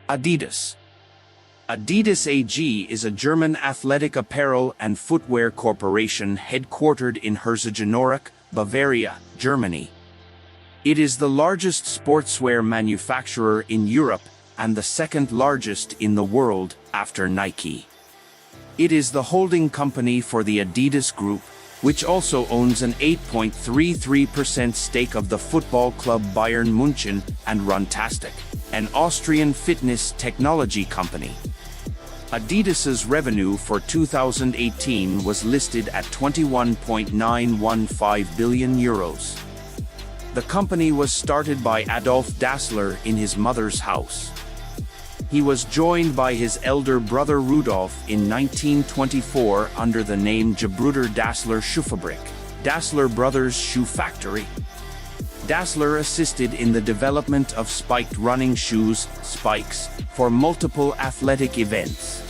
Adidas. Adidas AG is a German athletic apparel and footwear corporation headquartered in Herzogenaurach, Bavaria, Germany. It is the largest sportswear manufacturer in Europe and the second largest in the world after Nike. It is the holding company for the Adidas Group, which also owns an 8.33% stake of the football club Bayern München and Runtastic, an Austrian fitness technology company. Adidas's revenue for 2018 was listed at €21.915 billion. The company was started by Adolf Dassler in his mother's house. He was joined by his elder brother Rudolf in 1924 under the name Gebrüder Dassler Schuhfabrik, Dassler Brothers Shoe Factory. Dassler assisted in the development of spiked running shoes, spikes, for multiple athletic events.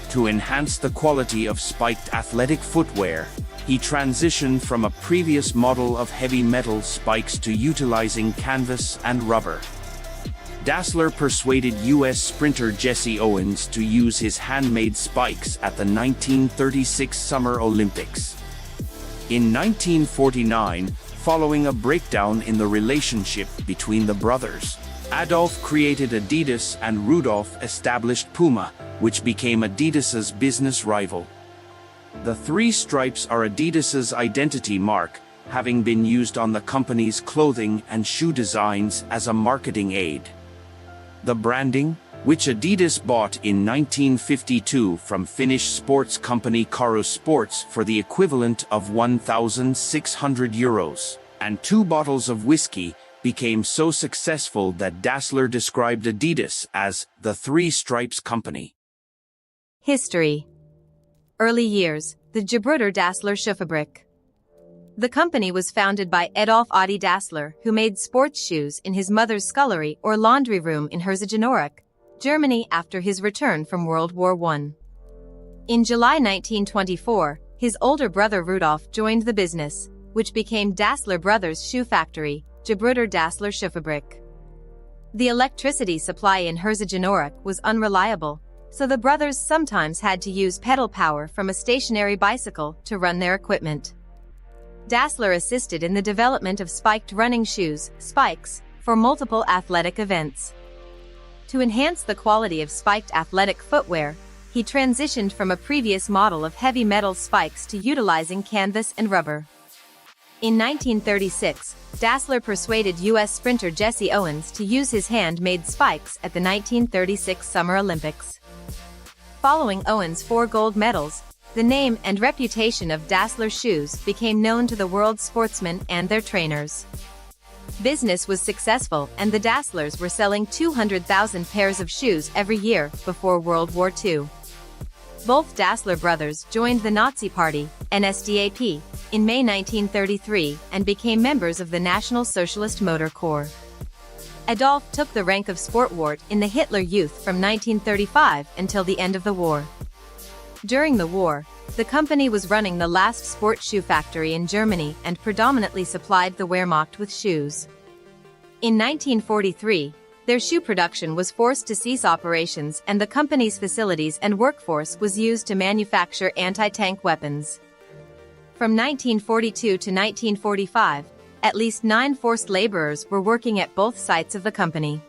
To enhance the quality of spiked athletic footwear, he transitioned from a previous model of heavy metal spikes to utilizing canvas and rubber. Dassler persuaded U.S. sprinter Jesse Owens to use his handmade spikes at the 1936 Summer Olympics. In 1949, following a breakdown in the relationship between the brothers, Adolf created Adidas and Rudolf established Puma, which became Adidas's business rival. The three stripes are Adidas's identity mark, having been used on the company's clothing and shoe designs as a marketing aid. The branding, which Adidas bought in 1952 from Finnish sports company Karo Sports for the equivalent of €1,600, and 2 bottles of whiskey, became so successful that Dassler described Adidas as the Three Stripes Company. History. Early years, the Gebrüder Dassler Schuhfabrik. The company was founded by Adolf Adi Dassler, who made sports shoes in his mother's scullery or laundry room in Herzogenaurach, Germany after his return from World War I. In July 1924, his older brother Rudolf joined the business, which became Dassler Brothers Shoe Factory, Gebrüder Dassler Schuhfabrik. The electricity supply in Herzogenaurach was unreliable, so the brothers sometimes had to use pedal power from a stationary bicycle to run their equipment. Dassler assisted in the development of spiked running shoes, spikes, for multiple athletic events. To enhance the quality of spiked athletic footwear, he transitioned from a previous model of heavy metal spikes to utilizing canvas and rubber. In 1936, Dassler persuaded U.S. sprinter Jesse Owens to use his hand-made spikes at the 1936 Summer Olympics. Following Owens' 4 gold medals, the name and reputation of Dassler shoes became known to the world sportsmen and their trainers. Business was successful and the Dasslers were selling 200,000 pairs of shoes every year before World War II. Both Dassler brothers joined the Nazi Party, NSDAP, in May 1933 and became members of the National Socialist Motor Corps. Adolf took the rank of Sportwart in the Hitler Youth from 1935 until the end of the war. During the war, the company was running the last sports shoe factory in Germany and predominantly supplied the Wehrmacht with shoes. In 1943, their shoe production was forced to cease operations and the company's facilities and workforce was used to manufacture anti-tank weapons. From 1942 to 1945, at least 9 forced laborers were working at both sites of the company.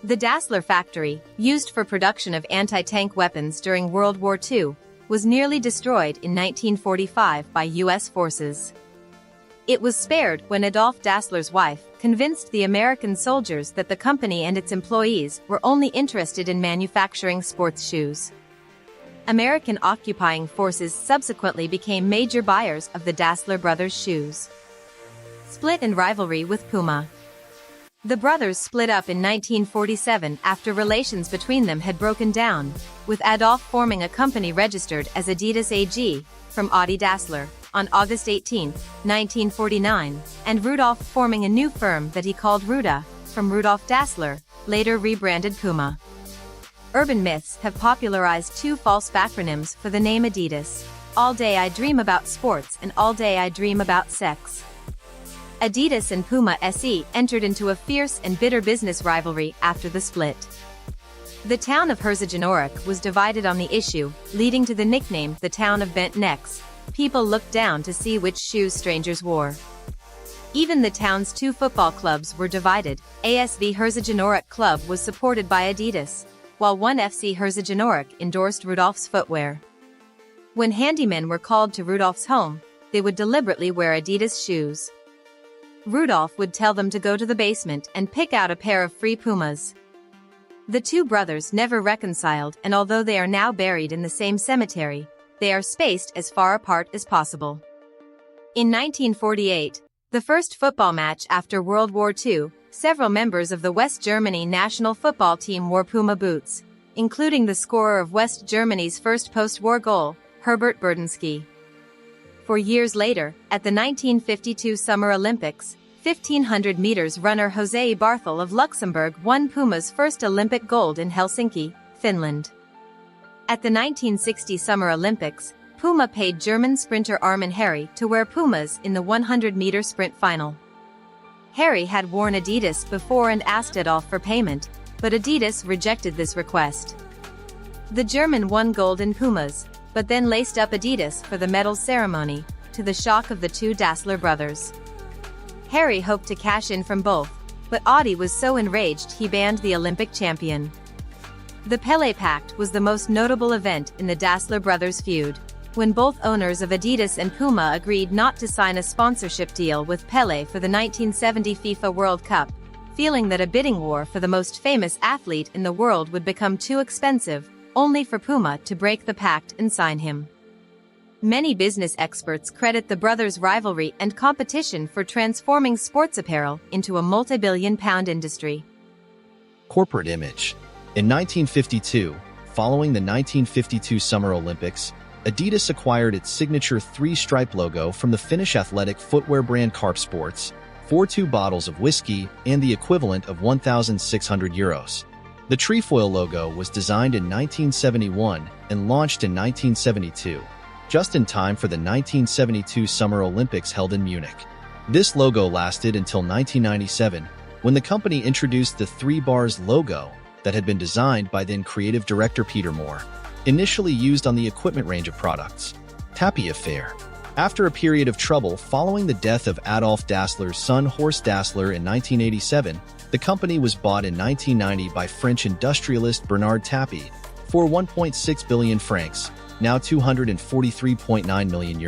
The Dassler factory, used for production of anti-tank weapons during World War II, was nearly destroyed in 1945 by U.S. forces. It was spared when Adolf Dassler's wife convinced the American soldiers that the company and its employees were only interested in manufacturing sports shoes. American occupying forces subsequently became major buyers of the Dassler brothers' shoes. Split and rivalry with Puma. The brothers split up in 1947 after relations between them had broken down, with Adolf forming a company registered as Adidas AG, from Adi Dassler, on August 18, 1949, and Rudolf forming a new firm that he called Ruda, from Rudolf Dassler, later rebranded Puma. Urban myths have popularized 2 false backronyms for the name Adidas: All Day I Dream About Sports and All Day I Dream About Sex. Adidas and Puma SE entered into a fierce and bitter business rivalry after the split. The town of Herzogenaurach was divided on the issue, leading to the nickname the town of bent necks. People looked down to see which shoes strangers wore. Even the town's two football clubs were divided. ASV Herzogenaurach Club was supported by Adidas, while one FC Herzogenaurach endorsed Rudolph's footwear. When handymen were called to Rudolph's home, they would deliberately wear Adidas shoes. Rudolph would tell them to go to the basement and pick out a pair of free Pumas. The two brothers never reconciled, and although they are now buried in the same cemetery, they are spaced as far apart as possible. In 1948, the first football match after World War II, several members of the West Germany national football team wore Puma boots, including the scorer of West Germany's first post-war goal, Herbert Burdenski. 4 years later, at the 1952 Summer Olympics, 1500 meters runner José Barthel of Luxembourg won Puma's first Olympic gold in Helsinki, Finland. At the 1960 Summer Olympics, Puma paid German sprinter Armin Harry to wear Pumas in the 100-meter sprint final. Harry had worn Adidas before and asked Adolf for payment, but Adidas rejected this request. The German won gold in Pumas, but then laced up Adidas for the medals ceremony, to the shock of the two Dassler brothers. Harry hoped to cash in from both, but Adi was so enraged he banned the Olympic champion. The Pelé Pact was the most notable event in the Dassler brothers' feud, when both owners of Adidas and Puma agreed not to sign a sponsorship deal with Pelé for the 1970 FIFA World Cup, feeling that a bidding war for the most famous athlete in the world would become too expensive, only for Puma to break the pact and sign him. Many business experts credit the brothers' rivalry and competition for transforming sports apparel into a multi-billion-pound industry. Corporate image. In 1952, following the 1952 Summer Olympics, Adidas acquired its signature three-stripe logo from the Finnish athletic footwear brand Carp Sports, 42 bottles of whiskey, and the equivalent of €1,600. The trefoil logo was designed in 1971 and launched in 1972, just in time for the 1972 Summer Olympics held in Munich. This logo lasted until 1997, when the company introduced the three bars logo that had been designed by then creative director Peter Moore, initially used on the equipment range of products. Tappy Affair. After a period of trouble following the death of Adolf Dassler's son Horst Dassler in 1987, the company was bought in 1990 by French industrialist Bernard Tapie for 1.6 billion francs, now €243.9 million,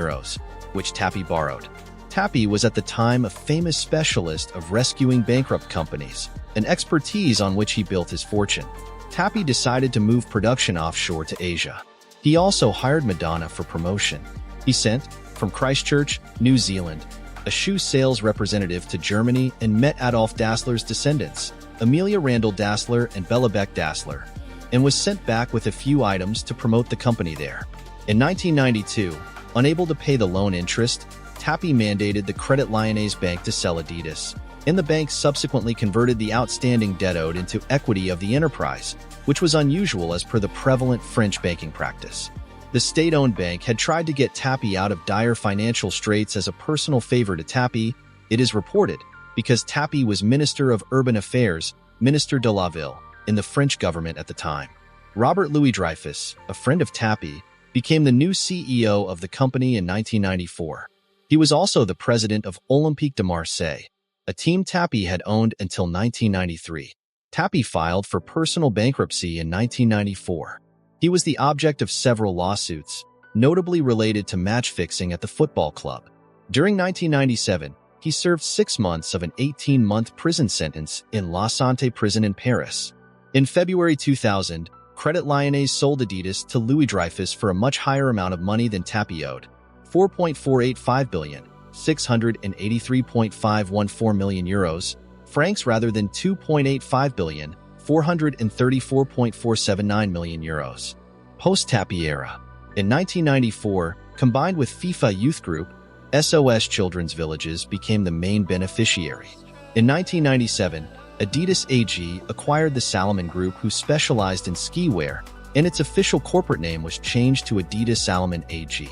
which Tapie borrowed. Tapie was at the time a famous specialist of rescuing bankrupt companies, an expertise on which he built his fortune. Tapie decided to move production offshore to Asia. He also hired Madonna for promotion. He sent, from Christchurch, New Zealand, a shoe sales representative to Germany and met Adolf Dassler's descendants, Amelia Randall Dassler and Bella Beck Dassler, and was sent back with a few items to promote the company there. In 1992, unable to pay the loan interest, Tapie mandated the Credit Lyonnais Bank to sell Adidas, and the bank subsequently converted the outstanding debt owed into equity of the enterprise, which was unusual as per the prevalent French banking practice. The state-owned bank had tried to get Tapie out of dire financial straits as a personal favor to Tapie, it is reported, because Tapie was Minister of Urban Affairs, Minister de la Ville, in the French government at the time. Robert Louis Dreyfus, a friend of Tapie, became the new CEO of the company in 1994. He was also the president of Olympique de Marseille, a team Tapie had owned until 1993. Tapie filed for personal bankruptcy in 1994. He was the object of several lawsuits, notably related to match fixing at the football club. During 1997, he served 6 months of an 18-month prison sentence in La Santé prison in Paris. In February 2000, Credit Lyonnais sold Adidas to Louis Dreyfus for a much higher amount of money than Tapie owed, €4.485 billion, €683.514 million, francs rather than €2.85 billion, €434.479 million. Post-Tapie era. In 1994, combined with FIFA Youth Group, SOS Children's Villages became the main beneficiary. In 1997, Adidas AG acquired the Salomon Group, who specialized in ski wear, and its official corporate name was changed to Adidas Salomon AG.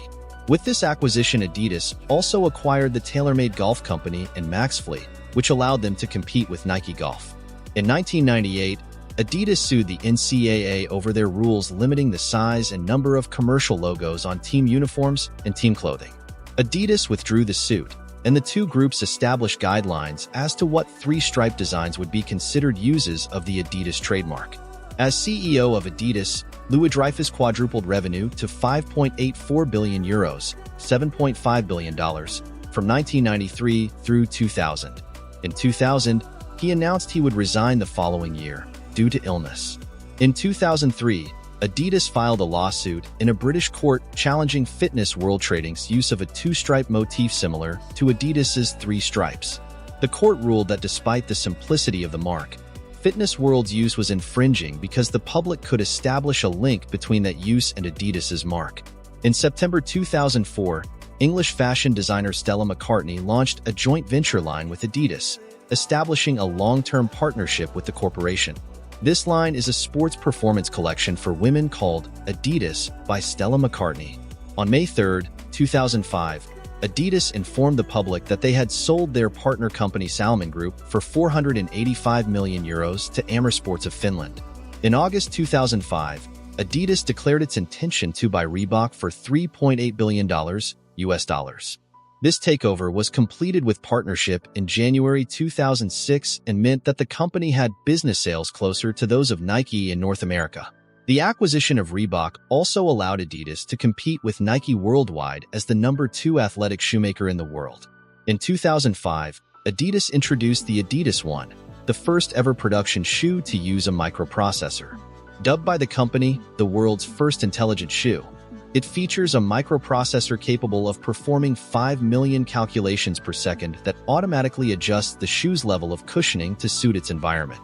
With this acquisition, Adidas also acquired the TaylorMade Golf Company and Maxfli, which allowed them to compete with Nike Golf. In 1998, Adidas sued the NCAA over their rules limiting the size and number of commercial logos on team uniforms and team clothing. Adidas withdrew the suit, and the two groups established guidelines as to what three-stripe designs would be considered uses of the Adidas trademark. As CEO of Adidas, Louis-Dreyfus quadrupled revenue to €5.84 billion, $7.5 billion, from 1993 through 2000. In 2000, he announced he would resign the following year, due to illness. In 2003, Adidas filed a lawsuit in a British court challenging Fitness World Trading's use of a two-stripe motif similar to Adidas's three stripes. The court ruled that despite the simplicity of the mark, Fitness World's use was infringing because the public could establish a link between that use and Adidas's mark. In September 2004, English fashion designer Stella McCartney launched a joint venture line with Adidas, establishing a long-term partnership with the corporation. This line is a sports performance collection for women called Adidas by Stella McCartney. On May 3, 2005, Adidas informed the public that they had sold their partner company Salomon Group for €485 million to Amersports of Finland. In August 2005, Adidas declared its intention to buy Reebok for $3.8 billion US. This takeover was completed with partnership in January 2006 and meant that the company had business sales closer to those of Nike in North America. The acquisition of Reebok also allowed Adidas to compete with Nike worldwide as the number 2 athletic shoemaker in the world. In 2005, Adidas introduced the Adidas One, the first ever production shoe to use a microprocessor. Dubbed by the company the world's first intelligent shoe, it features a microprocessor capable of performing 5 million calculations per second that automatically adjusts the shoe's level of cushioning to suit its environment.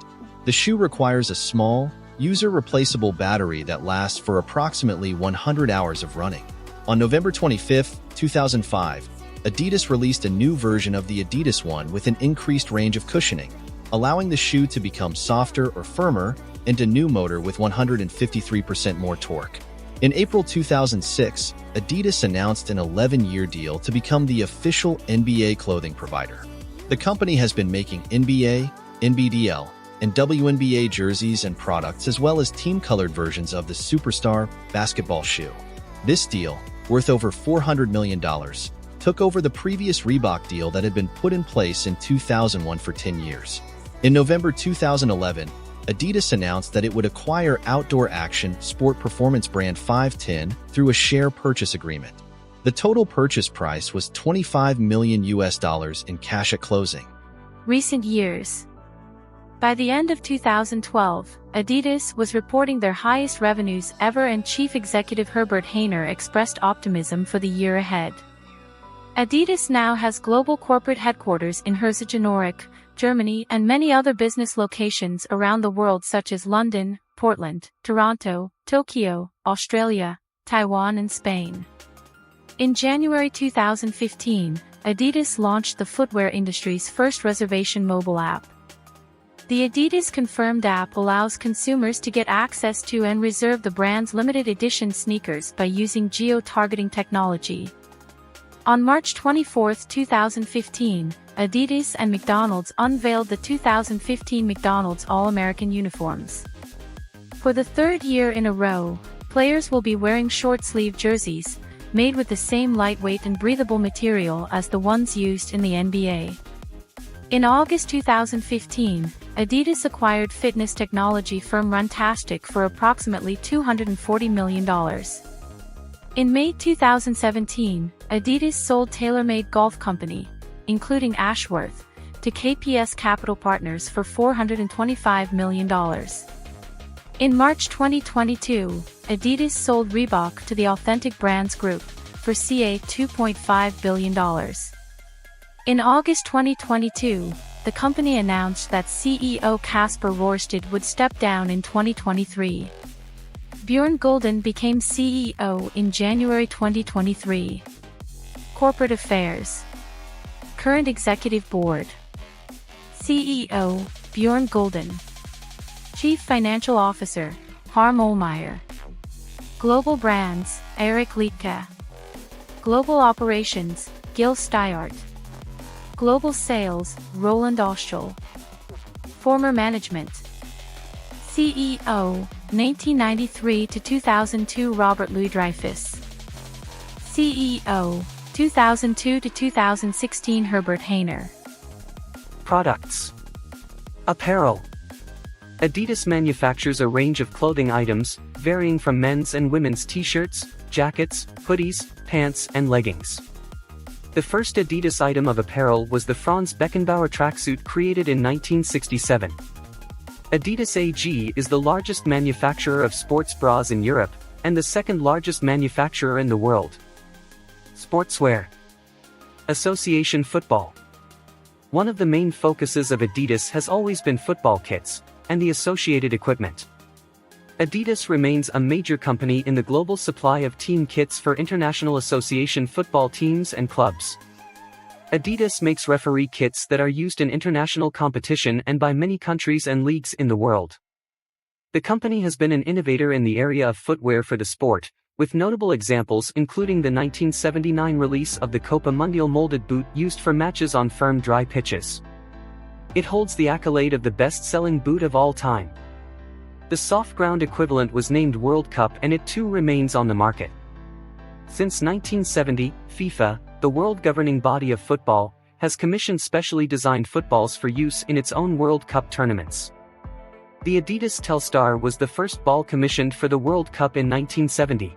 The shoe requires a small, user-replaceable battery that lasts for approximately 100 hours of running. On November 25, 2005, Adidas released a new version of the Adidas One with an increased range of cushioning, allowing the shoe to become softer or firmer, and a new motor with 153% more torque. In April 2006, Adidas announced an 11-year deal to become the official NBA clothing provider. The company has been making NBA, NBDL, and WNBA jerseys and products as well as team-colored versions of the Superstar basketball shoe. This deal, worth over $400 million, took over the previous Reebok deal that had been put in place in 2001 for 10 years. In November 2011, Adidas announced that it would acquire outdoor action sport performance brand 510 through a share purchase agreement. The total purchase price was $25 million in cash at closing. Recent years. By the end of 2012, Adidas was reporting their highest revenues ever, and Chief Executive Herbert Hainer expressed optimism for the year ahead. Adidas now has global corporate headquarters in Herzogenaurach, Germany, and many other business locations around the world such as London, Portland, Toronto, Tokyo, Australia, Taiwan, and Spain. In January 2015, Adidas launched the footwear industry's first reservation mobile app. The Adidas Confirmed app allows consumers to get access to and reserve the brand's limited edition sneakers by using geo-targeting technology. On March 24, 2015, Adidas and McDonald's unveiled the 2015 McDonald's All-American uniforms. For the third year in a row, players will be wearing short-sleeve jerseys, made with the same lightweight and breathable material as the ones used in the NBA. In August 2015, Adidas acquired fitness technology firm Runtastic for approximately $240 million. In May 2017, Adidas sold TaylorMade Golf Company, including Ashworth, to KPS Capital Partners for $425 million. In March 2022, Adidas sold Reebok to the Authentic Brands Group for CA $2.5 billion. In August 2022, the company announced that CEO Kasper Rorsted would step down in 2023. Bjørn Gulden became CEO in January 2023. Corporate Affairs. Current Executive Board. CEO, Bjørn Gulden. Chief Financial Officer, Harm Olmeyer. Global Brands, Eric Liedtke. Global Operations, Gil Steyart. Global Sales, Roland Oschel. Former Management. CEO, 1993 to 2002 Robert Louis Dreyfus. CEO, 2002 to 2016 Herbert Hainer. Products. Apparel. Adidas manufactures a range of clothing items, varying from men's and women's t-shirts, jackets, hoodies, pants, and leggings. The first Adidas item of apparel was the Franz Beckenbauer tracksuit created in 1967. Adidas AG is the largest manufacturer of sports bras in Europe, and the second largest manufacturer in the world. Sportswear. Association football. One of the main focuses of Adidas has always been football kits, and the associated equipment. Adidas remains a major company in the global supply of team kits for international association football teams and clubs. Adidas makes referee kits that are used in international competition and by many countries and leagues in the world. The company has been an innovator in the area of footwear for the sport, with notable examples including the 1979 release of the Copa Mundial molded boot used for matches on firm dry pitches. It holds the accolade of the best-selling boot of all time. The soft ground equivalent was named World Cup and it too remains on the market. Since 1970, FIFA, the world governing body of football, has commissioned specially designed footballs for use in its own World Cup tournaments. The Adidas Telstar was the first ball commissioned for the World Cup in 1970.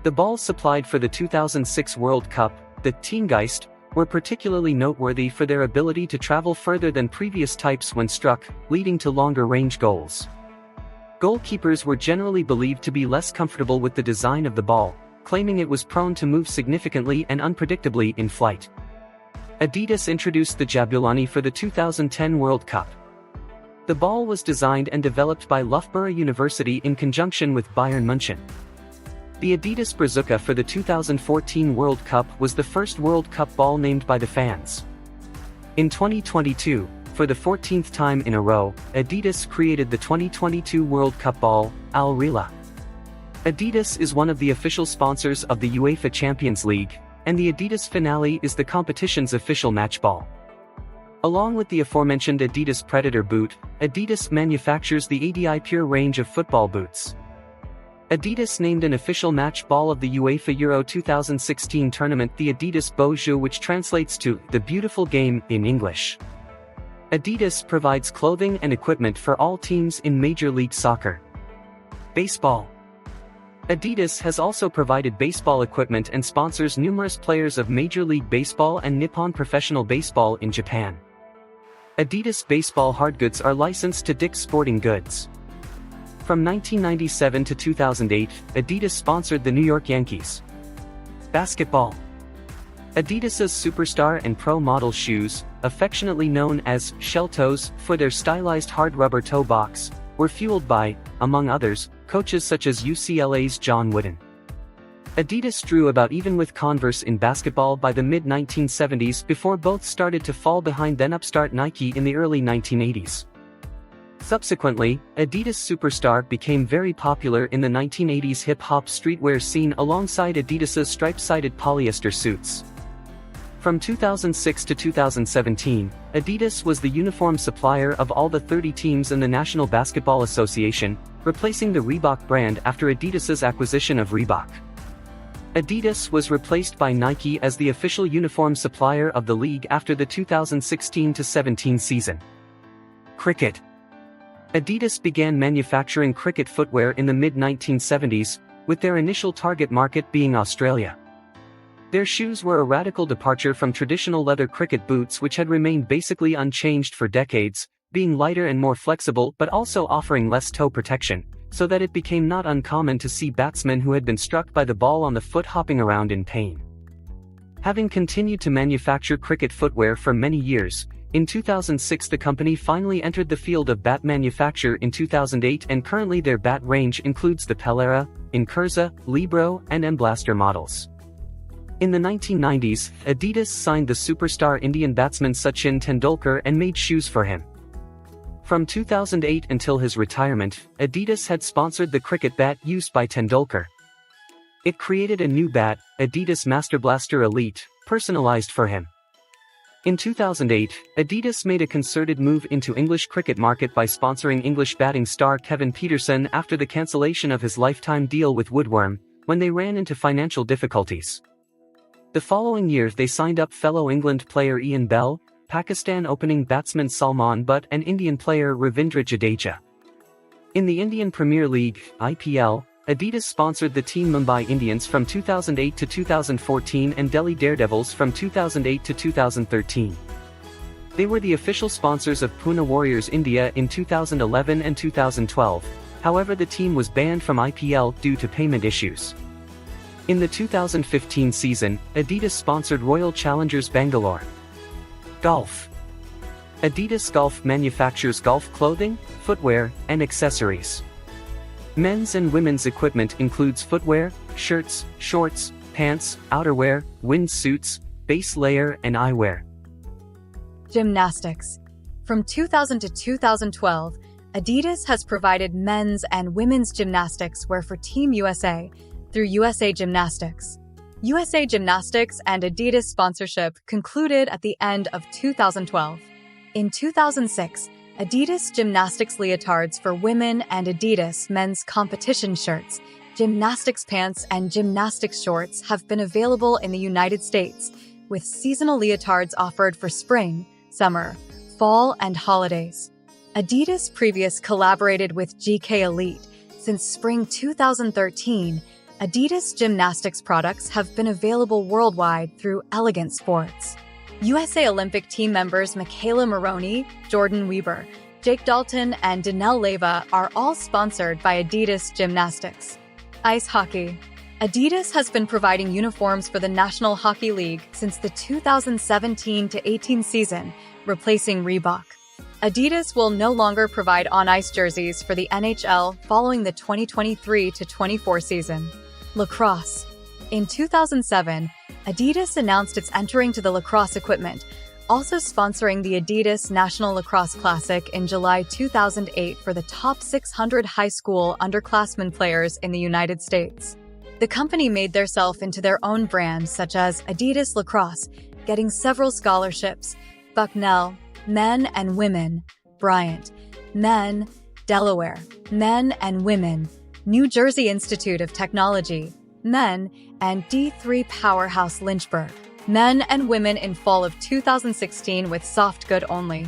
The balls supplied for the 2006 World Cup, the Teamgeist, were particularly noteworthy for their ability to travel further than previous types when struck, leading to longer-range goals. Goalkeepers were generally believed to be less comfortable with the design of the ball, claiming it was prone to move significantly and unpredictably in flight. Adidas introduced the Jabulani for the 2010 World Cup. The ball was designed and developed by Loughborough University in conjunction with Bayern München. The Adidas Brazuca for the 2014 World Cup was the first World Cup ball named by the fans. In 2022, for the 14th time in a row, Adidas created the 2022 World Cup ball, Al Rila. Adidas is one of the official sponsors of the UEFA Champions League, and the Adidas Finale is the competition's official match ball. Along with the aforementioned Adidas Predator boot, Adidas manufactures the ADI Pure range of football boots. Adidas named an official match ball of the UEFA Euro 2016 tournament the Adidas Beau Jeu, which translates to the beautiful game in English. Adidas provides clothing and equipment for all teams in Major League Soccer. Baseball. Adidas has also provided baseball equipment and sponsors numerous players of Major League Baseball and Nippon Professional Baseball in Japan. Adidas baseball hardgoods are licensed to Dick's Sporting Goods. From 1997 to 2008, Adidas sponsored the New York Yankees. Basketball. Adidas's Superstar and Pro model shoes, affectionately known as shell toes for their stylized hard rubber toe box, were fueled by, among others, coaches such as UCLA's John Wooden. Adidas drew about even with Converse in basketball by the mid-1970s before both started to fall behind then upstart Nike in the early 1980s. Subsequently, Adidas Superstar became very popular in the 1980s hip-hop streetwear scene alongside Adidas's stripe-sided polyester suits. From 2006 to 2017, Adidas was the uniform supplier of all the 30 teams in the National Basketball Association, replacing the Reebok brand after Adidas's acquisition of Reebok. Adidas was replaced by Nike as the official uniform supplier of the league after the 2016-17 season. Cricket. Adidas began manufacturing cricket footwear in the mid-1970s, with their initial target market being Australia. Their shoes were a radical departure from traditional leather cricket boots which had remained basically unchanged for decades, being lighter and more flexible but also offering less toe protection, so that it became not uncommon to see batsmen who had been struck by the ball on the foot hopping around in pain. Having continued to manufacture cricket footwear for many years, in 2006 the company finally entered the field of bat manufacture in 2008 and currently their bat range includes the Pelera, Incursa, Libro, and M-Blaster models. In the 1990s, Adidas signed the superstar Indian batsman Sachin Tendulkar and made shoes for him. From 2008 until his retirement, Adidas had sponsored the cricket bat used by Tendulkar. It created a new bat, Adidas Master Blaster Elite, personalized for him. In 2008, Adidas made a concerted move into English cricket market by sponsoring English batting star Kevin Pietersen after the cancellation of his lifetime deal with Woodworm, when they ran into financial difficulties. The following year they signed up fellow England player Ian Bell, Pakistan opening batsman Salman Butt and Indian player Ravindra Jadeja. In the Indian Premier League, IPL, Adidas sponsored the team Mumbai Indians from 2008 to 2014 and Delhi Daredevils from 2008 to 2013. They were the official sponsors of Pune Warriors India in 2011 and 2012, however the team was banned from IPL due to payment issues. In the 2015 season, Adidas sponsored Royal Challengers Bangalore. Golf. Adidas Golf manufactures golf clothing, footwear, and accessories. Men's and women's equipment includes footwear, shirts, shorts, pants, outerwear, wind suits, base layer, and eyewear. Gymnastics. From 2000 to 2012, Adidas has provided men's and women's gymnastics wear for Team USA through USA Gymnastics. USA Gymnastics and Adidas sponsorship concluded at the end of 2012. In 2006, Adidas gymnastics leotards for women and Adidas men's competition shirts, gymnastics pants, and gymnastics shorts have been available in the United States, with seasonal leotards offered for spring, summer, fall, and holidays. Adidas previously collaborated with GK Elite. Since spring 2013, Adidas gymnastics products have been available worldwide through Elegant Sports. USA Olympic team members Michaela Maroney, Jordan Weber, Jake Dalton, and Danelle Leyva are all sponsored by Adidas Gymnastics. Ice hockey. Adidas has been providing uniforms for the National Hockey League since the 2017-18 season, replacing Reebok. Adidas will no longer provide on-ice jerseys for the NHL following the 2023-24 season. Lacrosse. In 2007, Adidas announced it's entering to the lacrosse equipment, also sponsoring the Adidas National Lacrosse Classic in July 2008 for the top 600 high school underclassmen players in the United States. The company made theirself into their own brand such as Adidas Lacrosse, getting several scholarships, Bucknell, men and women, Bryant, men, Delaware, men and women, New Jersey Institute of Technology, men, and D3 Powerhouse Lynchburg, men and women in fall of 2016 with soft good only.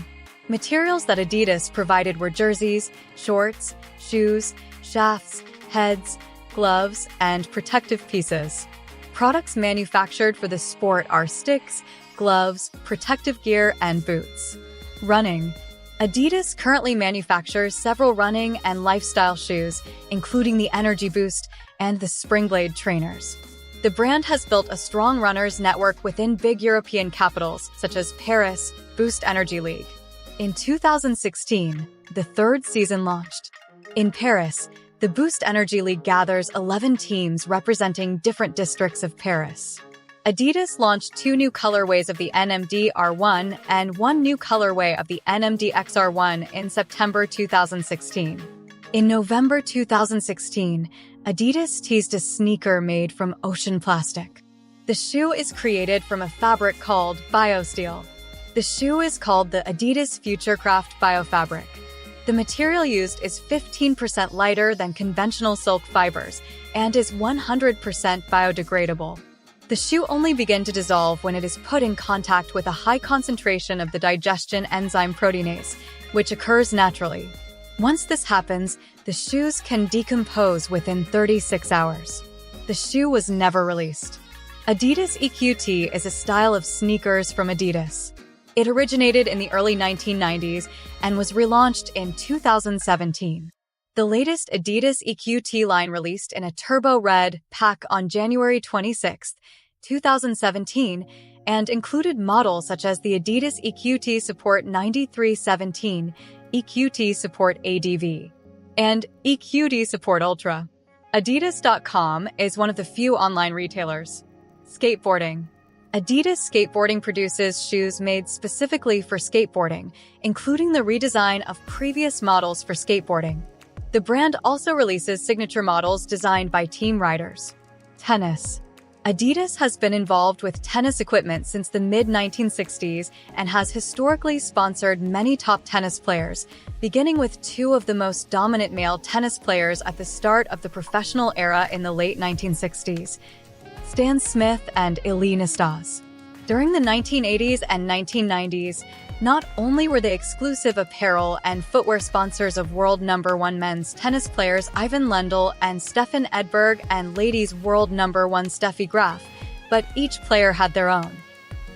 Materials that Adidas provided were jerseys, shorts, shoes, shafts, heads, gloves, and protective pieces. Products manufactured for the sport are sticks, gloves, protective gear, and boots. Running. Adidas currently manufactures several running and lifestyle shoes, including the Energy Boost and the Springblade trainers. The brand has built a strong runners network within big European capitals, such as Paris, Boost Energy League. In 2016, the third season launched. In Paris, the Boost Energy League gathers 11 teams representing different districts of Paris. Adidas launched 2 new colorways of the NMD R1 and 1 new colorway of the NMD XR1 in September 2016. In November 2016, Adidas teased a sneaker made from ocean plastic. The shoe is created from a fabric called BioSteel. The shoe is called the Adidas Futurecraft Biofabric. The material used is 15% lighter than conventional silk fibers and is 100% biodegradable. The shoe only begins to dissolve when it is put in contact with a high concentration of the digestion enzyme proteinase, which occurs naturally. Once this happens, the shoes can decompose within 36 hours. The shoe was never released. Adidas EQT is a style of sneakers from Adidas. It originated in the early 1990s and was relaunched in 2017. The latest Adidas EQT line released in a turbo red pack on January 26, 2017, and included models such as the Adidas EQT Support 9317, EQT Support ADV, and EQT Support Ultra. Adidas.com is one of the few online retailers. Skateboarding. Adidas Skateboarding produces shoes made specifically for skateboarding, including the redesign of previous models for skateboarding. The brand also releases signature models designed by team riders. Tennis. Adidas has been involved with tennis equipment since the mid-1960s and has historically sponsored many top tennis players, beginning with two of the most dominant male tennis players at the start of the professional era in the late 1960s, Stan Smith and Ilie Nastase. During the 1980s and 1990s, not only were they exclusive apparel and footwear sponsors of world number one men's tennis players Ivan Lendl and Stefan Edberg and ladies world number one Steffi Graf, but each player had their own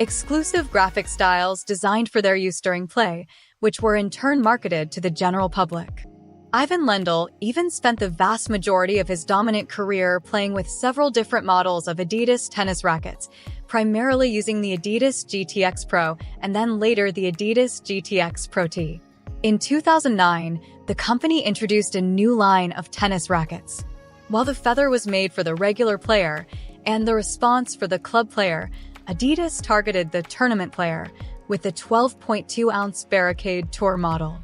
exclusive graphic styles designed for their use during play, which were in turn marketed to the general public. Ivan Lendl even spent the vast majority of his dominant career playing with several different models of Adidas tennis rackets, primarily using the Adidas GTX Pro and then later the Adidas GTX Pro T. In 2009, the company introduced a new line of tennis rackets. While the feather was made for the regular player and the response for the club player, Adidas targeted the tournament player with the 12.2-ounce Barricade Tour model.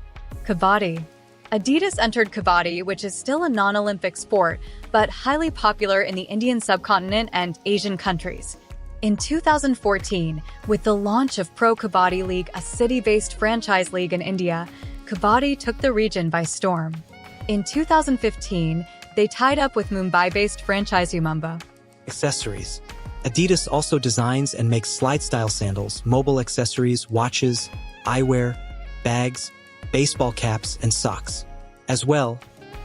Kabaddi. Adidas entered Kabaddi, which is still a non-Olympic sport, but highly popular in the Indian subcontinent and Asian countries. In 2014, with the launch of Pro Kabaddi League, a city-based franchise league in India, Kabaddi took the region by storm. In 2015, they tied up with Mumbai-based franchise Umumba. Accessories. Adidas also designs and makes slide-style sandals, mobile accessories, watches, eyewear, bags, baseball caps, and socks. As well,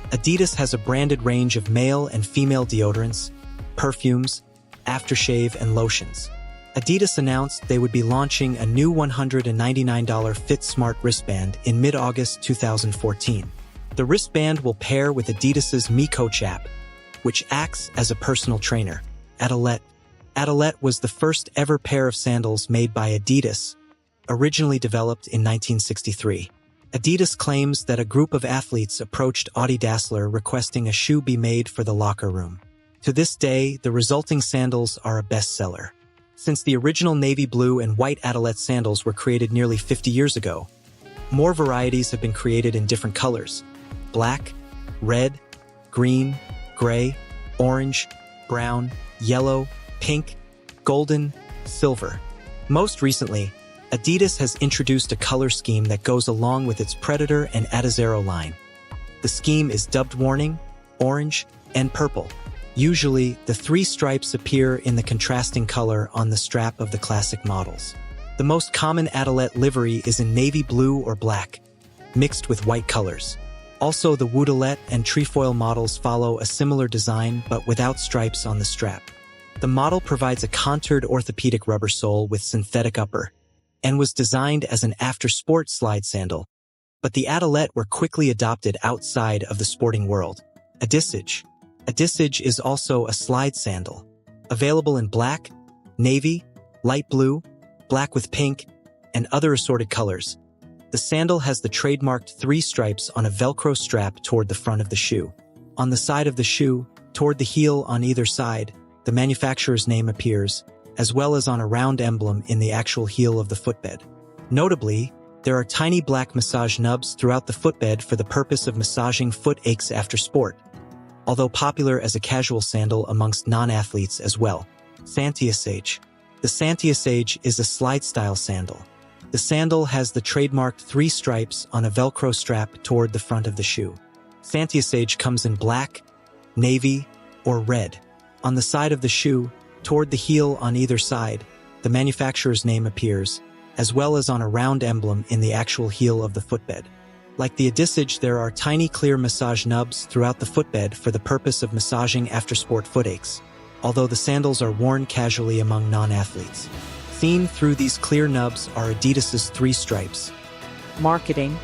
Adidas has a branded range of male and female deodorants, perfumes, aftershave, and lotions. Adidas announced they would be launching a new $199 Fit Smart wristband in mid-August 2014. The wristband will pair with Adidas's Me Coach app, which acts as a personal trainer. Adolf was the first ever pair of sandals made by Adidas, originally developed in 1963. Adidas claims that a group of athletes approached Adolf Dassler requesting a shoe be made for the locker room. To this day, the resulting sandals are a bestseller. Since the original navy blue and white Adolf sandals were created nearly 50 years ago, more varieties have been created in different colors: black, red, green, gray, orange, brown, yellow, pink, golden, silver. Most recently, Adidas has introduced a color scheme that goes along with its Predator and Adizero line. The scheme is dubbed Warning, Orange, and Purple. Usually, the three stripes appear in the contrasting color on the strap of the classic models. The most common Adolf livery is in navy blue or black, mixed with white colors. Also, the Woodelet and Trefoil models follow a similar design but without stripes on the strap. The model provides a contoured orthopedic rubber sole with synthetic upper, and was designed as an after-sport slide sandal, but the Adolf were quickly adopted outside of the sporting world. Adisage. Adisage is also a slide sandal, available in black, navy, light blue, black with pink, and other assorted colors. The sandal has the trademarked three stripes on a Velcro strap toward the front of the shoe. On the side of the shoe, toward the heel on either side, the manufacturer's name appears, as well as on a round emblem in the actual heel of the footbed. Notably, there are tiny black massage nubs throughout the footbed for the purpose of massaging foot aches after sport, although popular as a casual sandal amongst non-athletes as well. Santiasage. The Santiasage is a slide-style sandal. The sandal has the trademarked three stripes on a Velcro strap toward the front of the shoe. Santiasage comes in black, navy, or red. On the side of the shoe, toward the heel on either side, the manufacturer's name appears, as well as on a round emblem in the actual heel of the footbed. Like the Adisage, there are tiny clear massage nubs throughout the footbed for the purpose of massaging after-sport foot aches, although the sandals are worn casually among non-athletes. Seen through these clear nubs are Adidas's three stripes. Marketing.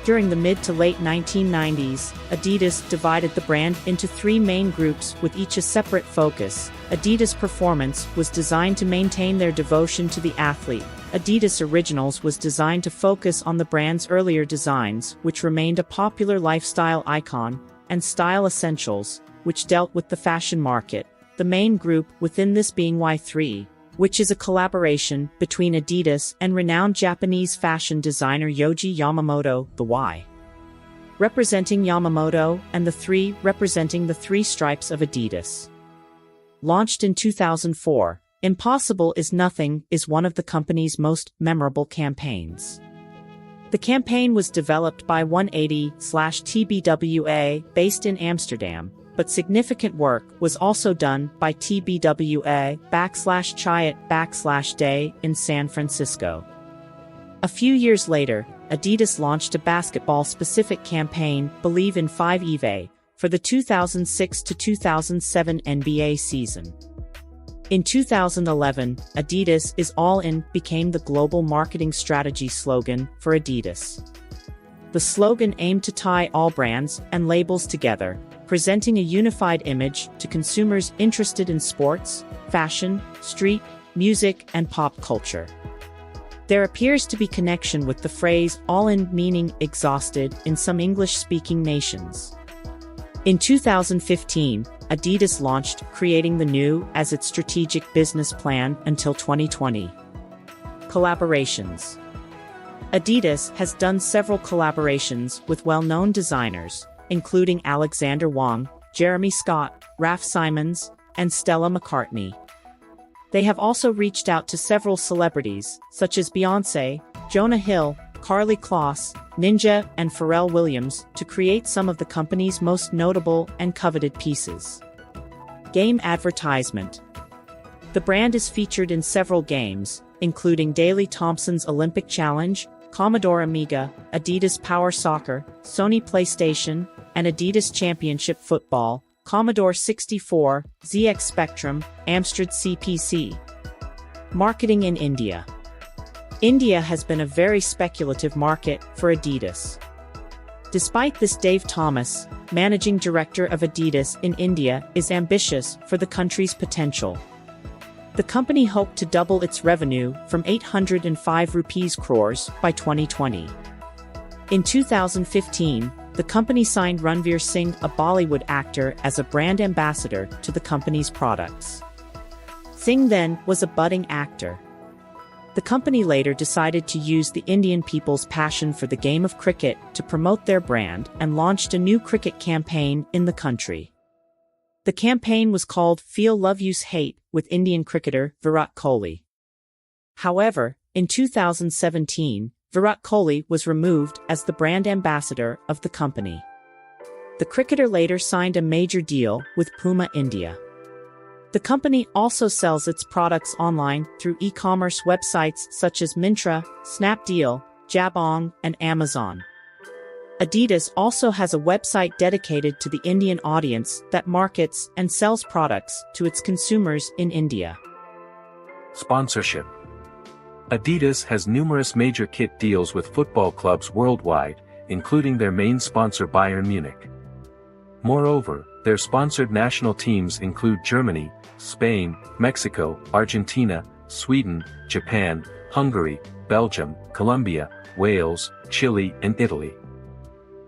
During the mid to late 1990s, Adidas divided the brand into three main groups with each a separate focus. Adidas Performance was designed to maintain their devotion to the athlete. Adidas Originals was designed to focus on the brand's earlier designs, which remained a popular lifestyle icon, and Style Essentials, which dealt with the fashion market. The main group within this being Y3, which is a collaboration between Adidas and renowned Japanese fashion designer Yohji Yamamoto, the Y representing Yamamoto, and the 3 representing the three stripes of Adidas. Launched in 2004, Impossible is Nothing is one of the company's most memorable campaigns. The campaign was developed by 180/TBWA based in Amsterdam, but significant work was also done by TBWA/Chiat/Day in San Francisco. A few years later, Adidas launched a basketball-specific campaign, Believe in 5 Eve, for the 2006 to 2007 NBA season. In 2011, Adidas is All In became the global marketing strategy slogan for Adidas. The slogan aimed to tie all brands and labels together, presenting a unified image to consumers interested in sports, fashion, street, music, and pop culture. There appears to be connection with the phrase all in meaning exhausted in some English-speaking nations. In 2015, Adidas launched Creating the New as its strategic business plan until 2020. Collaborations. Adidas has done several collaborations with well-known designers, including Alexander Wang, Jeremy Scott, Raf Simons, and Stella McCartney. They have also reached out to several celebrities, such as Beyoncé, Jonah Hill, Karlie Kloss, Ninja, and Pharrell Williams, to create some of the company's most notable and coveted pieces. Game advertisement. The brand is featured in several games, including Daley Thompson's Olympic Challenge, Commodore Amiga, Adidas Power Soccer, Sony PlayStation, and Adidas Championship Football, Commodore 64, ZX Spectrum, Amstrad CPC. Marketing in India. India has been a very speculative market for Adidas. Despite this, Dave Thomas, managing director of Adidas in India, is ambitious for the country's potential. The company hoped to double its revenue from 805 rupees crores by 2020. In 2015, the company signed Ranveer Singh, a Bollywood actor, as a brand ambassador to the company's products. Singh then was a budding actor. The company later decided to use the Indian people's passion for the game of cricket to promote their brand and launched a new cricket campaign in the country. The campaign was called Feel Love Use Hate with Indian cricketer Virat Kohli. However, in 2017, Virat Kohli was removed as the brand ambassador of the company. The cricketer later signed a major deal with Puma India. The company also sells its products online through e-commerce websites such as Myntra, Snapdeal, Jabong, and Amazon. Adidas also has a website dedicated to the Indian audience that markets and sells products to its consumers in India. Sponsorship. Adidas has numerous major kit deals with football clubs worldwide, including their main sponsor Bayern Munich. Moreover, their sponsored national teams include Germany, Spain, Mexico, Argentina, Sweden, Japan, Hungary, Belgium, Colombia, Wales, Chile, and Italy.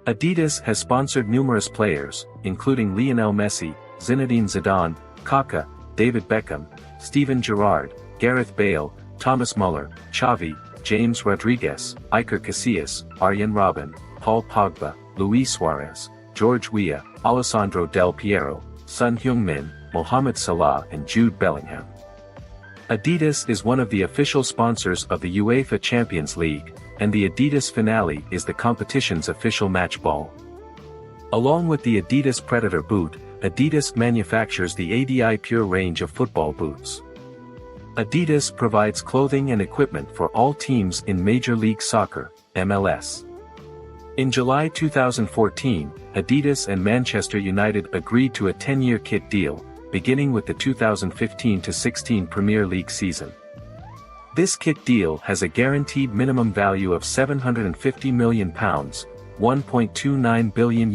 Adidas has sponsored numerous players, including Lionel Messi, Zinedine Zidane, Kaká, David Beckham, Steven Gerrard, Gareth Bale, Thomas Muller, Xavi, James Rodriguez, Iker Casillas, Arjen Robben, Paul Pogba, Luis Suarez, George Weah, Alessandro Del Piero, Son Heung-min, Mohamed Salah, and Jude Bellingham. Adidas is one of the official sponsors of the UEFA Champions League, and the Adidas Finale is the competition's official match ball. Along with the Adidas Predator boot, Adidas manufactures the ADI Pure range of football boots. Adidas provides clothing and equipment for all teams in Major League Soccer, MLS. In July 2014, Adidas and Manchester United agreed to a 10-year kit deal, beginning with the 2015-16 Premier League season. This kit deal has a guaranteed minimum value of £750 million, $1.29 billion,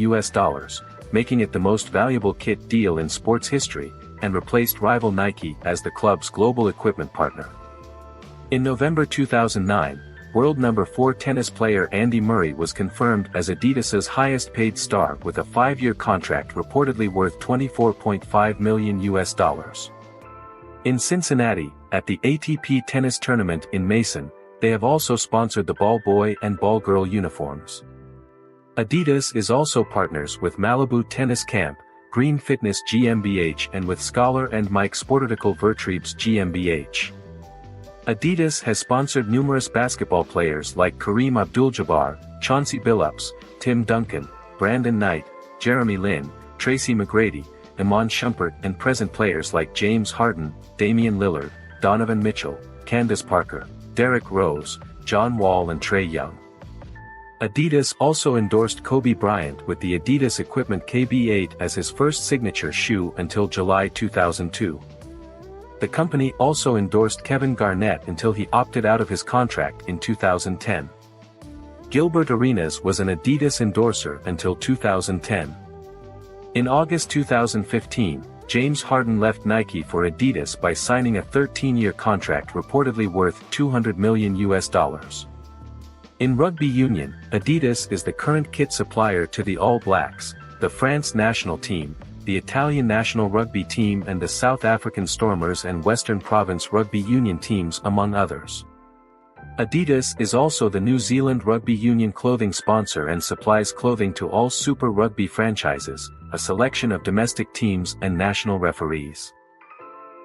making it the most valuable kit deal in sports history, and replaced rival Nike as the club's global equipment partner. In November 2009, world number 4 tennis player Andy Murray was confirmed as Adidas's highest-paid star with a 5-year contract reportedly worth $24.5 million. In Cincinnati, at the ATP tennis tournament in Mason, they have also sponsored the ball boy and ball girl uniforms. Adidas is also partners with Malibu Tennis Camp, Green Fitness GmbH and with Scholar and Mike Sportartikel Vertriebs GmbH. Adidas has sponsored numerous basketball players like Kareem Abdul-Jabbar, Chauncey Billups, Tim Duncan, Brandon Knight, Jeremy Lin, Tracy McGrady, Iman Shumpert and present players like James Harden, Damian Lillard, Donovan Mitchell, Candace Parker, Derrick Rose, John Wall and Trae Young. Adidas also endorsed Kobe Bryant with the Adidas Equipment KB8 as his first signature shoe until July 2002. The company also endorsed Kevin Garnett until he opted out of his contract in 2010. Gilbert Arenas was an Adidas endorser until 2010. In August 2015, James Harden left Nike for Adidas by signing a 13-year contract reportedly worth $200 million. In rugby union, Adidas is the current kit supplier to the All Blacks, the France national team, the Italian national rugby team and the South African Stormers and Western Province rugby union teams among others. Adidas is also the New Zealand Rugby Union clothing sponsor and supplies clothing to all Super Rugby franchises, a selection of domestic teams and national referees.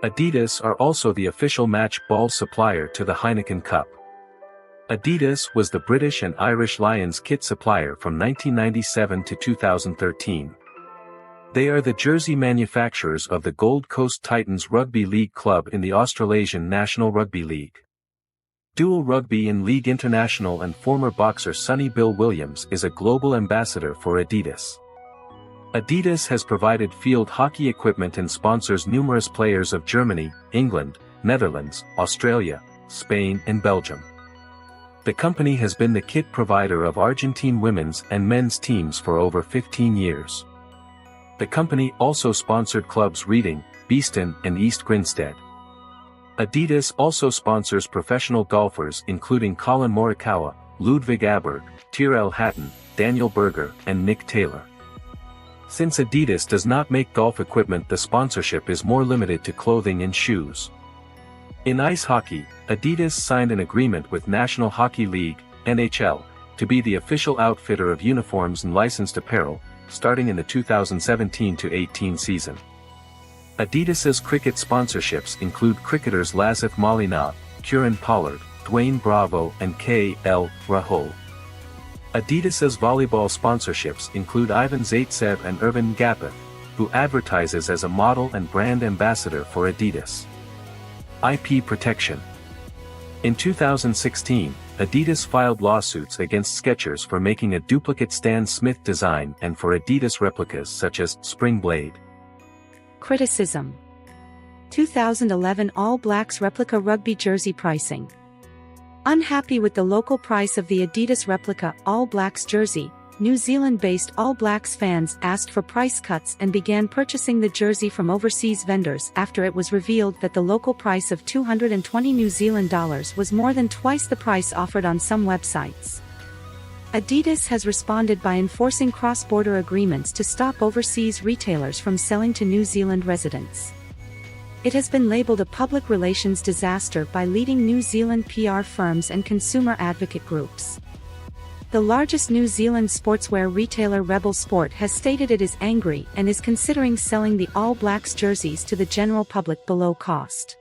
Adidas are also the official match ball supplier to the Heineken Cup. Adidas was the British and Irish Lions kit supplier from 1997 to 2013. They are the jersey manufacturers of the Gold Coast Titans Rugby League club in the Australasian National Rugby League. Dual Rugby in League International and former boxer Sonny Bill Williams is a global ambassador for Adidas. Adidas has provided field hockey equipment and sponsors numerous players of Germany, England, Netherlands, Australia, Spain and Belgium. The company has been the kit provider of Argentine women's and men's teams for over 15 years. The company also sponsored clubs Reading, Beeston and East Grinstead. Adidas also sponsors professional golfers including Colin Morikawa, Ludwig Aberg, Tyrrell Hatton, Daniel Berger and Nick Taylor. Since Adidas does not make golf equipment, the sponsorship is more limited to clothing and shoes. In ice hockey, Adidas signed an agreement with National Hockey League, NHL, to be the official outfitter of uniforms and licensed apparel, starting in the 2017-18 season. Adidas's cricket sponsorships include cricketers Lasith Malinov, Kieran Pollard, Dwayne Bravo and K.L. Rahul. Adidas's volleyball sponsorships include Ivan Zaitsev and Irvin Gapith, who advertises as a model and brand ambassador for Adidas. IP protection. In 2016, Adidas filed lawsuits against Skechers for making a duplicate Stan Smith design and for Adidas replicas such as Spring Blade. Criticism. 2011 All Blacks replica rugby jersey pricing. Unhappy with the local price of the Adidas replica All Blacks jersey, New Zealand-based All Blacks fans asked for price cuts and began purchasing the jersey from overseas vendors after it was revealed that the local price of $220 New Zealand dollars was more than twice the price offered on some websites. Adidas has responded by enforcing cross-border agreements to stop overseas retailers from selling to New Zealand residents. It has been labeled a public relations disaster by leading New Zealand PR firms and consumer advocate groups. The largest New Zealand sportswear retailer Rebel Sport has stated it is angry and is considering selling the All Blacks jerseys to the general public below cost.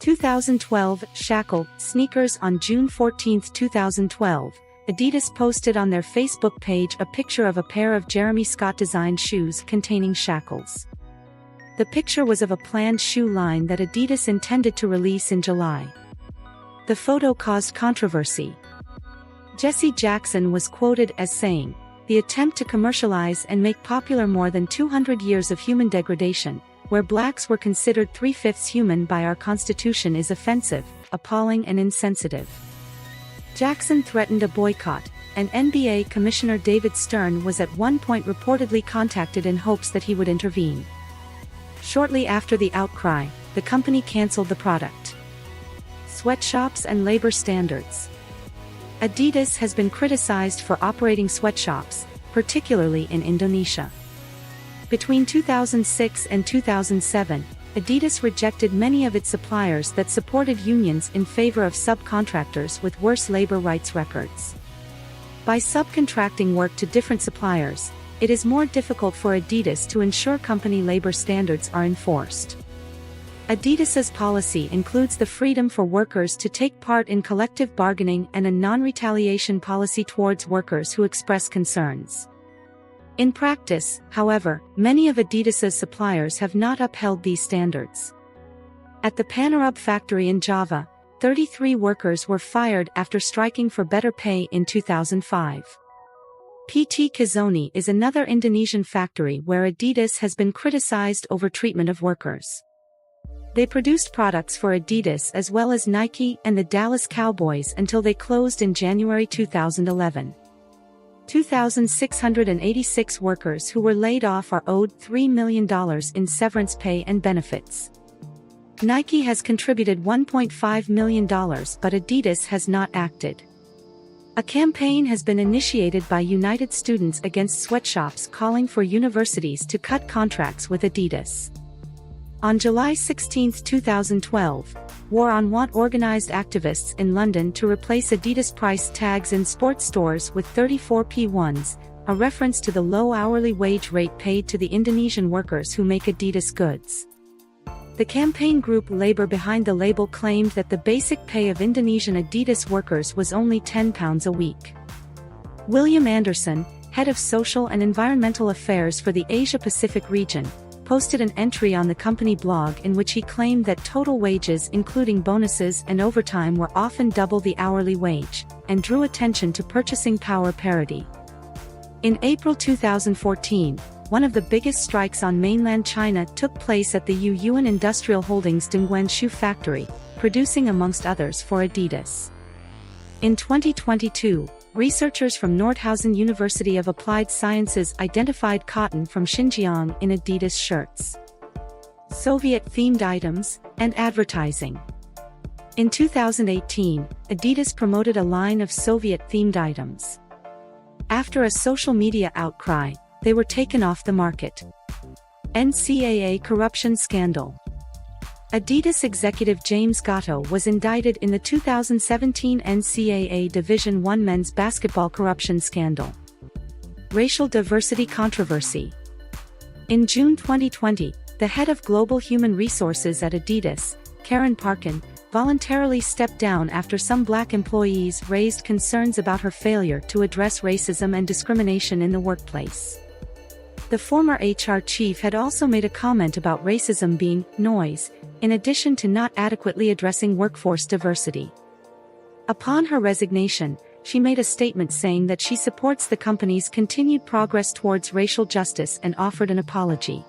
2012 Shackle sneakers. On June 14, 2012, Adidas posted on their Facebook page a picture of a pair of Jeremy Scott-designed shoes containing shackles. The picture was of a planned shoe line that Adidas intended to release in July. The photo caused controversy. Jesse Jackson was quoted as saying, "The attempt to commercialize and make popular more than 200 years of human degradation, where blacks were considered 3/5 human by our Constitution, is offensive, appalling and insensitive." Jackson threatened a boycott, and NBA Commissioner David Stern was at one point reportedly contacted in hopes that he would intervene. Shortly after the outcry, the company canceled the product. Sweatshops and labor standards. Adidas has been criticized for operating sweatshops, particularly in Indonesia. Between 2006 and 2007, Adidas rejected many of its suppliers that supported unions in favor of subcontractors with worse labor rights records. By subcontracting work to different suppliers, it is more difficult for Adidas to ensure company labor standards are enforced. Adidas's policy includes the freedom for workers to take part in collective bargaining and a non-retaliation policy towards workers who express concerns. In practice, however, many of Adidas's suppliers have not upheld these standards. At the Panerub factory in Java, 33 workers were fired after striking for better pay in 2005. PT Kazoni is another Indonesian factory where Adidas has been criticized over treatment of workers. They produced products for Adidas as well as Nike and the Dallas Cowboys until they closed in January 2011. 2,686 workers who were laid off are owed $3 million in severance pay and benefits. Nike has contributed $1.5 million, but Adidas has not acted. A campaign has been initiated by United Students Against Sweatshops calling for universities to cut contracts with Adidas. On July 16, 2012, War on Want organized activists in London to replace Adidas price tags in sports stores with 34p1s, a reference to the low hourly wage rate paid to the Indonesian workers who make Adidas goods. The campaign group Labour Behind the Label claimed that the basic pay of Indonesian Adidas workers was only £10 a week. William Anderson, head of social and environmental affairs for the Asia-Pacific region, posted an entry on the company blog in which he claimed that total wages including bonuses and overtime were often double the hourly wage, and drew attention to purchasing power parity. In April 2014, one of the biggest strikes on mainland China took place at the Yuyuan Industrial Holdings Dongguan shoe factory, producing amongst others for Adidas. In 2022, researchers from Nordhausen University of Applied Sciences identified cotton from Xinjiang in Adidas shirts. Soviet-themed items, and advertising. In 2018, Adidas promoted a line of Soviet-themed items. After a social media outcry, they were taken off the market. NCAA corruption scandal. Adidas executive James Gatto was indicted in the 2017 NCAA Division I men's basketball corruption scandal. Racial diversity controversy. In June 2020, the head of global human resources at Adidas, Karen Parkin, voluntarily stepped down after some black employees raised concerns about her failure to address racism and discrimination in the workplace. The former HR chief had also made a comment about racism being noise, in addition to not adequately addressing workforce diversity. Upon her resignation, she made a statement saying that she supports the company's continued progress towards racial justice and offered an apology.